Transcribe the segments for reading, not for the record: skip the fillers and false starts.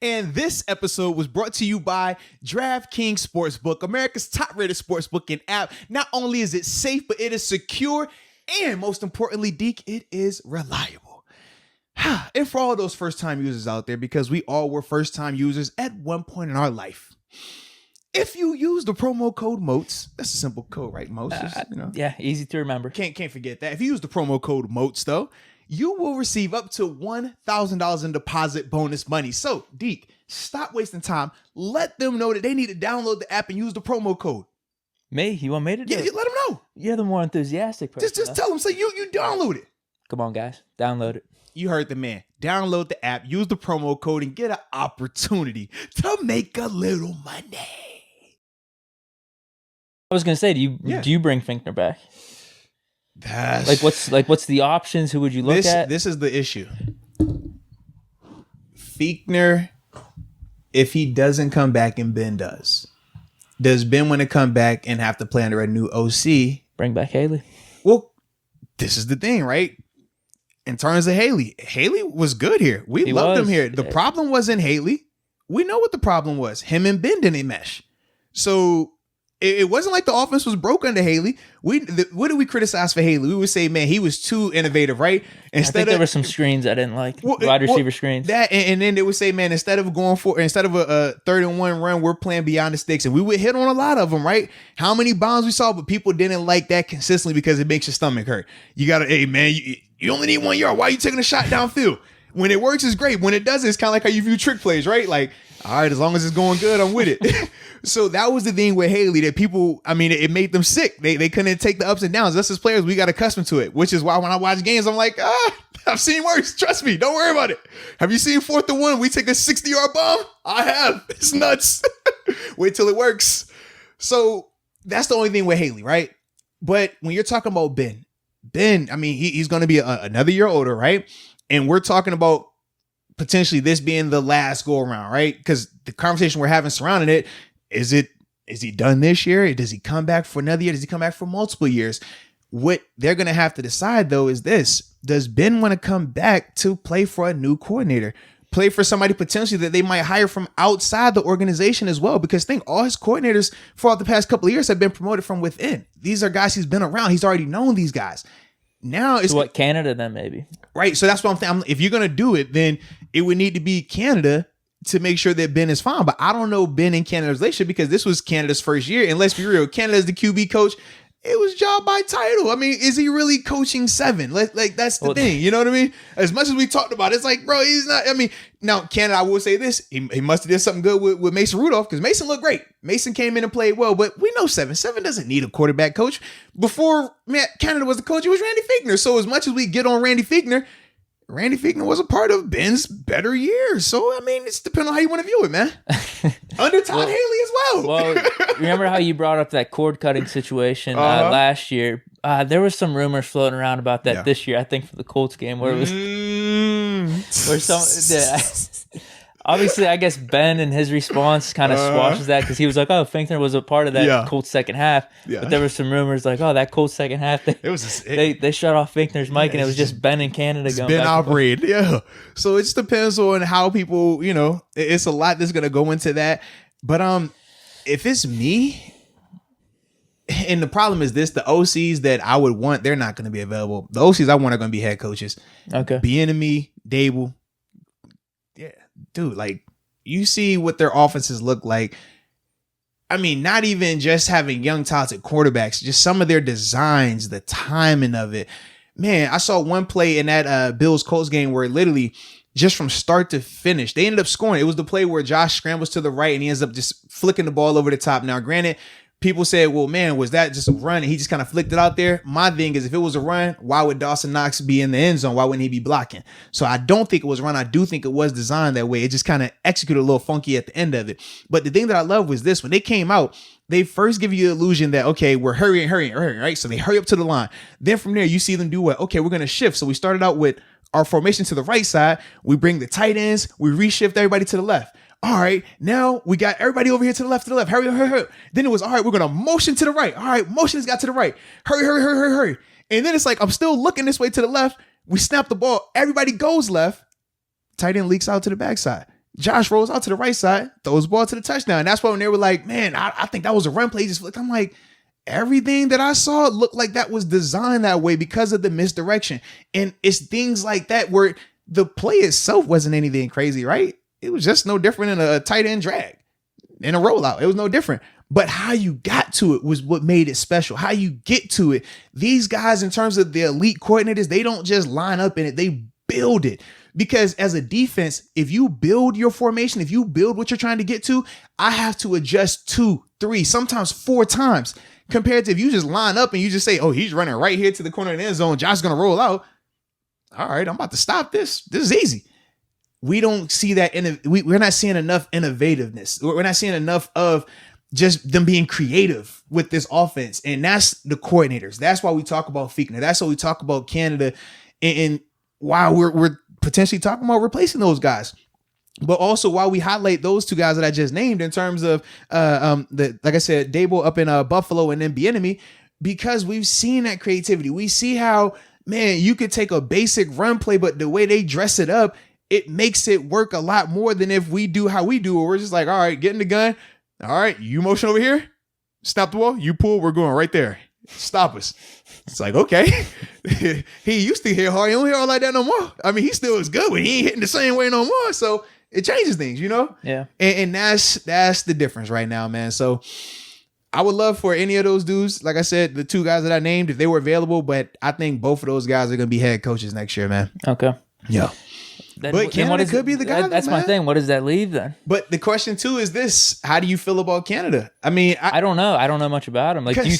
And this episode was brought to you by DRAFTKINGS Sportsbook, America's top-rated sportsbook and app. Not only is it safe, but it is secure, and most importantly, Deke, it is reliable. And for all those first-time users out there, because we all were first-time users at one point in our life, if you use the promo code MOATS, that's a simple code, right, MOATS? Yeah, easy to remember. Can't forget that. If you use the promo code MOATS, though, you will receive up to $1,000 in deposit bonus money. So, Deke, stop wasting time. Let them know that they need to download the app and use the promo code. Me? You want me to do it? Yeah, let them know. You're the more enthusiastic person. Just tell them, say you download it. Come on, guys. Download it. You heard the man. Download the app, use the promo code, and get an opportunity to make a little money. I was going to say, do you bring Fichtner back? That's what's the options? Who would you look at? This is the issue. Fichtner, if he doesn't come back and Ben does Ben want to come back and have to play under a new OC? Bring back Haley. Well, this is the thing, right? In terms of Haley was good here. We loved him here. The problem wasn't Haley. We know what the problem was. Him and Ben didn't mesh. So it wasn't like the offense was broke under Haley. What did we criticize for Haley? We would say, man, he was too innovative, right? I think there were some screens I didn't like. Wide receiver screens. That and then they would say, man, instead of a 3rd-and-1 run, we're playing beyond the sticks. And we would hit on a lot of them, right? How many bombs we saw, but people didn't like that consistently because it makes your stomach hurt. You gotta, hey man, you only need 1 yard. Why are you taking a shot downfield? When it works, it's great. When it doesn't, it's kind of like how you view trick plays, right? Like, all right, as long as it's going good, I'm with it. So that was the thing with Haley that people, I mean, it made them sick. They couldn't take the ups and downs. Us as players, we got accustomed to it, which is why when I watch games, I'm like, I've seen worse. Trust me. Don't worry about it. Have you seen 4th and 1? We take a 60-yard bomb? I have. It's nuts. Wait till it works. So that's the only thing with Haley, right? But when you're talking about Ben, I mean, he's going to be another year older, right? And we're talking about potentially this being the last go around, right? Because the conversation we're having surrounding it, is he done this year? Does he come back for another year? Does he come back for multiple years? What they're going to have to decide, though, is this. Does Ben want to come back to play for a new coordinator? Play for somebody potentially that they might hire from outside the organization as well? Because think all his coordinators for the past couple of years have been promoted from within. These are guys he's been around. He's already known these guys. Now it's what, Canada then maybe? Right. So that's what I'm thinking. If you're going to do it, then it would need to be Canada to make sure that Ben is fine. But I don't know Ben and Canada's relationship because this was Canada's first year. And let's be real, Canada's the QB coach. It was job by title. I mean, is he really coaching 7? Like that's the thing. You know what I mean? As much as we talked about it, it's like, bro, he's not. I mean, now Canada, I will say this. He must have did something good with Mason Rudolph because Mason looked great. Mason came in and played well, but we know 7 doesn't need a quarterback coach. Before Canada was the coach, it was Randy Fichtner. So as much as we get on Randy Fichtner was a part of Ben's better years. So, I mean, it's depending on how you want to view it, man. Under Todd Haley as well. Well, remember how you brought up that cord cutting situation last year? There was some rumors floating around about that this year, I think, for the Colts game where it was where obviously, I guess Ben and his response kind of squashes that because he was like, "Oh, Fichtner was a part of that Colts second half." Yeah. But there were some rumors like, "Oh, that Colts second half, they shut off Fichtner's mic and it was just Ben and Canada going." Ben operated, yeah. So it just depends on how people, it's a lot that's gonna go into that. But if it's me, and the problem is this: the OCs that I would want, they're not going to be available. The OCs I want are going to be head coaches. Okay, Bieniemy, Dable. Dude, like, you see what their offenses look like. I mean, not even just having young, talented quarterbacks, just some of their designs, the timing of it. Man, I saw one play in that Bills-Colts game where literally just from start to finish, they ended up scoring. It was the play where Josh scrambles to the right and he ends up just flicking the ball over the top. Now, granted, people said, well, man, was that just a run? And he just kind of flicked it out there. My thing is, if it was a run, why would Dawson Knox be in the end zone? Why wouldn't he be blocking? So I don't think it was a run. I do think it was designed that way. It just kind of executed a little funky at the end of it. But the thing that I love was this. When they came out, they first give you the illusion that, okay, we're hurrying, right? So they hurry up to the line. Then from there, you see them do what? Okay, we're going to shift. So we started out with our formation to the right side. We bring the tight ends. We reshift everybody to the left. All right, now we got everybody over here to the left, Hurry. Then it was, all right, we're going to motion to the right. All right, motion has got to the right. Hurry. And then it's like, I'm still looking this way to the left. We snap the ball. Everybody goes left. Tight end leaks out to the backside. Josh rolls out to the right side, throws the ball to the touchdown. And that's why when they were like, man, I think that was a run play. Just flicked. I'm like, everything that I saw looked like that was designed that way because of the misdirection. And it's things like that where the play itself wasn't anything crazy, right? It was just no different than a tight end drag and a rollout. It was no different. But how you got to it was what made it special. How you get to it. These guys, in terms of the elite coordinators, they don't just line up in it. They build it. Because as a defense, if you build your formation, if you build what you're trying to get to, I have to adjust 2, 3, sometimes 4 times. Compared to if you just line up and you just say, oh, he's running right here to the corner of the end zone, Josh's going to roll out. All right, I'm about to stop this. This is easy. We don't see that. We're not seeing enough innovativeness. We're not seeing enough of just them being creative with this offense. And that's the coordinators. That's why we talk about Fichtner. That's why we talk about Canada. And why we're potentially talking about replacing those guys. But also why we highlight those 2 guys that I just named in terms of like I said, Dable up in Buffalo and then Bieniemy, because we've seen that creativity. We see how, man, you could take a basic run play, but the way they dress it up, it makes it work a lot more than if we do how we do, where we're just like, all right, get in the gun. All right, you motion over here, stop the ball, you pull, we're going right there. Stop us. It's like, okay. He used to hit hard. He don't hit hard like that no more. I mean, he still is good, but he ain't hitting the same way no more. So it changes things, you know? Yeah. And that's the difference right now, man. So I would love for any of those dudes, like I said, the 2 guys that I named, if they were available, but I think both of those guys are going to be head coaches next year, man. Okay. Yeah. But Canada could be the guy. That's my thing. What does that leave then? But the question too is this: how do you feel about Canada? I mean, I don't know. I don't know much about him. Like, do you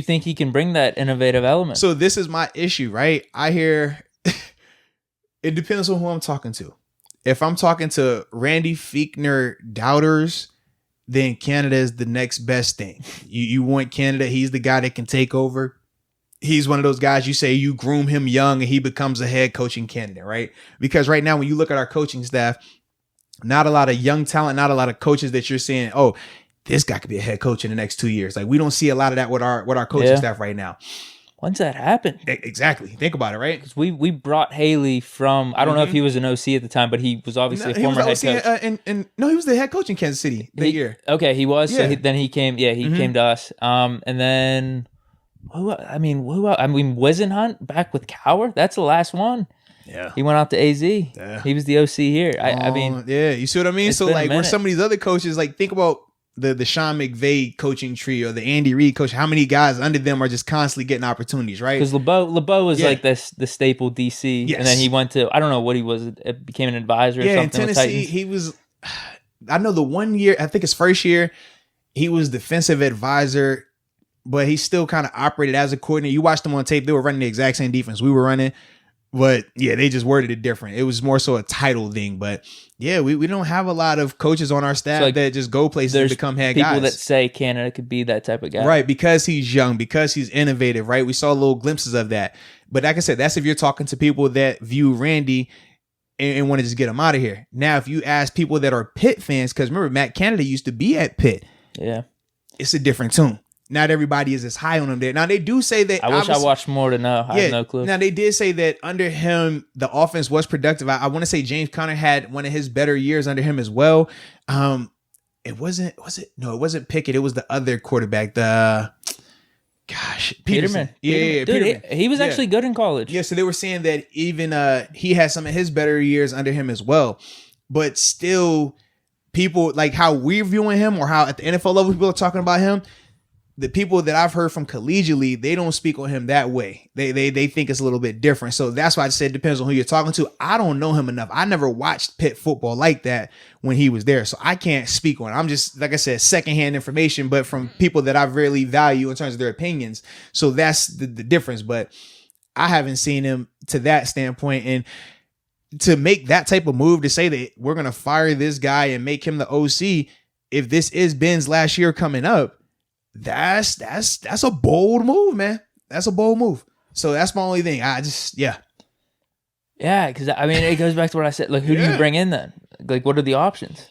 think he can bring that innovative element? So this is my issue, right? I hear it depends on who I'm talking to. If I'm talking to Randy Fichtner doubters, then Canada is the next best thing. You want Canada. He's the guy that can take over. He's one of those guys you say you groom him young and he becomes a head coaching candidate, right? Because right now, when you look at our coaching staff, not a lot of young talent, not a lot of coaches that you're saying, oh, this guy could be a head coach in the next 2 years. Like, we don't see a lot of that with our coaching staff right now. When's that happen? Exactly. Think about it, right? Because we brought Haley from, I don't know if he was an OC at the time, but he was obviously a former head coach. No, he was the head coach in Kansas City that year. Okay, he was. Yeah. So then he came. Yeah, he came to us. And then who else? I mean, Wisenhunt back with Cowher. That's the last one. Yeah, he went out to AZ. Yeah. He was the OC here. I mean, yeah, you see what I mean? So like, where some of these other coaches, like, think about the Sean McVay coaching tree or the Andy Reid coach, how many guys under them are just constantly getting opportunities, right? Because LeBeau was like the staple DC, and then he went to, I don't know what he was, it became an advisor or something. In Tennessee, he was, I know the 1 year, I think his first year, he was defensive advisor, but he still kind of operated as a coordinator. You watched them on tape, they were running the exact same defense we were running. But yeah, they just worded it different. It was more so a title thing. But yeah, we don't have a lot of coaches on our staff that just go places and become head guys. People that say Canada could be that type of guy. Right, because he's young, because he's innovative, right? We saw little glimpses of that. But like I said, that's if you're talking to people that view Randy and want to just get him out of here. Now, if you ask people that are Pitt fans, because remember, Matt Canada used to be at Pitt. Yeah. It's a different tune. Not everybody is as high on him there. Now, they do say that... I wish I watched more to know. I have no clue. Now, they did say that under him, the offense was productive. I want to say James Conner had one of his better years under him as well. It wasn't Pickett. It was the other quarterback. Peterman. Yeah, dude, Peterman. He was actually good in college. Yeah, so they were saying that even he had some of his better years under him as well. But still, people, like how we're viewing him or how at the NFL level people are talking about him, the people that I've heard from collegially, they don't speak on him that way. They think it's a little bit different. So that's why I said it depends on who you're talking to. I don't know him enough. I never watched Pitt football like that when he was there. So I can't speak on it. I'm just, like I said, secondhand information, but from people that I really value in terms of their opinions. So that's the difference. But I haven't seen him to that standpoint. And to make that type of move to say that we're going to fire this guy and make him the OC, if this is Ben's last year coming up, that's a bold move, man. That's a bold move. So that's my only thing. Yeah, because I mean, it goes back to what I said. Like, who do you bring in then? Like, what are the options?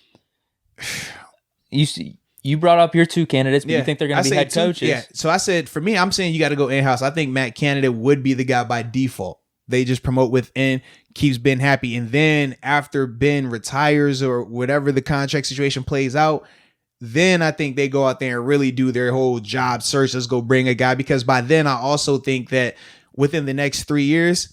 You brought up your 2 candidates, but you think they're going to be head coaches. Yeah. So I said, for me, I'm saying you got to go in-house. I think Matt Canada would be the guy by default. They just promote within, keeps Ben happy. And then after Ben retires or whatever the contract situation plays out, then I think they go out there and really do their whole job search. Let's go bring a guy, because by then I also think that within the next 3 years,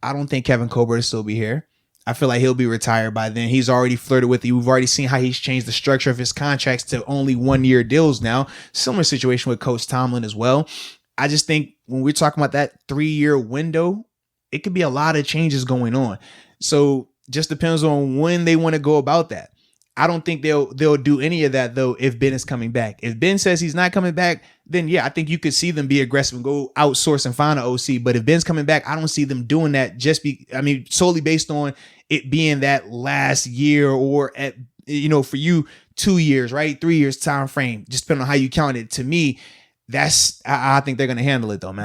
I don't think Kevin Colbert will still be here. I feel like he'll be retired by then. He's already flirted with you. We've already seen how he's changed the structure of his contracts to only 1 year deals now. Similar situation with Coach Tomlin as well. I just think when we're talking about that 3 year window, it could be a lot of changes going on. So just depends on when they want to go about that. I don't think they'll do any of that though if Ben is coming back. If Ben says he's not coming back, then yeah, I think you could see them be aggressive and go outsource and find an OC. But if Ben's coming back, I don't see them doing that solely based on it being that last year or at, for you 2 years, right? 3 years time frame, just depending on how you count it. To me, I think they're going to handle it though, man.